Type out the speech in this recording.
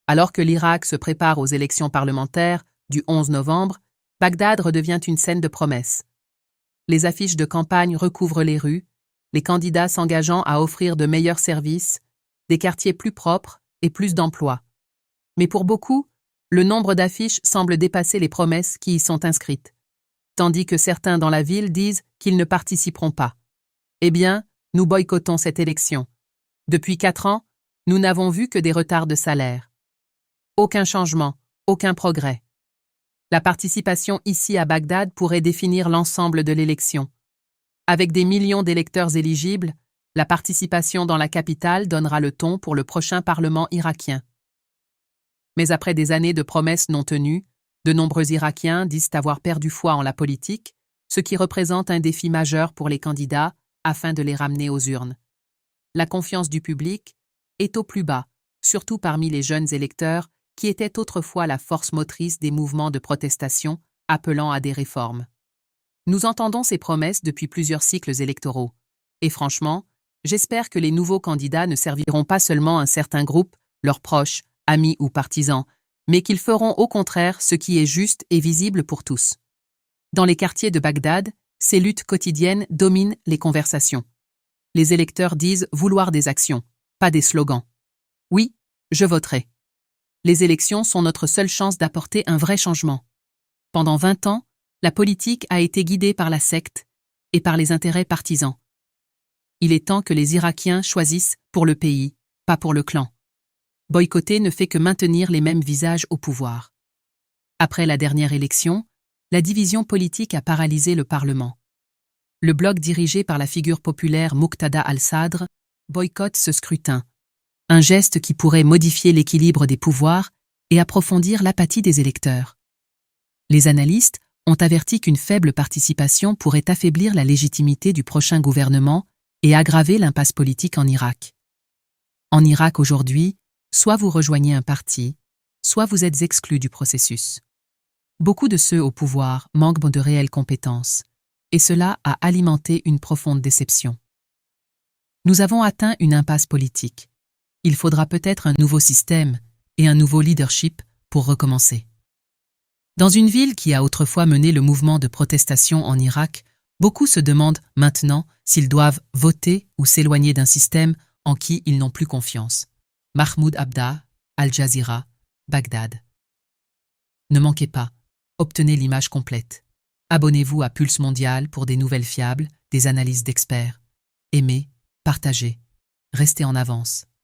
Alors que l'Irak se prépare aux élections parlementaires du 11 novembre, Bagdad redevient une scène de promesses. Les affiches de campagne recouvrent les rues, les candidats s'engageant à offrir de meilleurs services, des quartiers plus propres et plus d'emplois. Mais pour beaucoup, le nombre d'affiches semble dépasser les promesses qui y sont inscrites, tandis que certains dans la ville disent qu'ils ne participeront pas. Eh bien, nous boycottons cette élection. Depuis 4 ans, nous n'avons vu que des retards de salaire. Aucun changement, aucun progrès. La participation ici à Bagdad pourrait définir l'ensemble de l'élection. Avec des millions d'électeurs éligibles, la participation dans la capitale donnera le ton pour le prochain Parlement irakien. Mais après des années de promesses non tenues, de nombreux Irakiens disent avoir perdu foi en la politique, ce qui représente un défi majeur pour les candidats afin de les ramener aux urnes. La confiance du public est au plus bas, surtout parmi les jeunes électeurs qui étaient autrefois la force motrice des mouvements de protestation appelant à des réformes. Nous entendons ces promesses depuis plusieurs cycles électoraux. Et franchement, j'espère que les nouveaux candidats ne serviront pas seulement un certain groupe, leurs proches, amis ou partisans, mais qu'ils feront au contraire ce qui est juste et visible pour tous. Dans les quartiers de Bagdad, ces luttes quotidiennes dominent les conversations. Les électeurs disent vouloir des actions, pas des slogans. Oui, je voterai. Les élections sont notre seule chance d'apporter un vrai changement. Pendant 20 ans, la politique a été guidée par la secte et par les intérêts partisans. Il est temps que les Irakiens choisissent pour le pays, pas pour le clan. Boycotter ne fait que maintenir les mêmes visages au pouvoir. Après la dernière élection, la division politique a paralysé le Parlement. Le bloc dirigé par la figure populaire Muqtada al-Sadr boycotte ce scrutin, un geste qui pourrait modifier l'équilibre des pouvoirs et approfondir l'apathie des électeurs. Les analystes ont averti qu'une faible participation pourrait affaiblir la légitimité du prochain gouvernement et aggraver l'impasse politique en Irak. En Irak aujourd'hui, soit vous rejoignez un parti, soit vous êtes exclu du processus. Beaucoup de ceux au pouvoir manquent de réelles compétences, et cela a alimenté une profonde déception. Nous avons atteint une impasse politique. Il faudra peut-être un nouveau système et un nouveau leadership pour recommencer. Dans une ville qui a autrefois mené le mouvement de protestation en Irak, beaucoup se demandent maintenant s'ils doivent voter ou s'éloigner d'un système en qui ils n'ont plus confiance. Mahmoud Abda, Al Jazeera, Bagdad. Ne manquez pas, obtenez l'image complète. Abonnez-vous à Pulse Mondial pour des nouvelles fiables, des analyses d'experts. Aimez, partagez, restez en avance.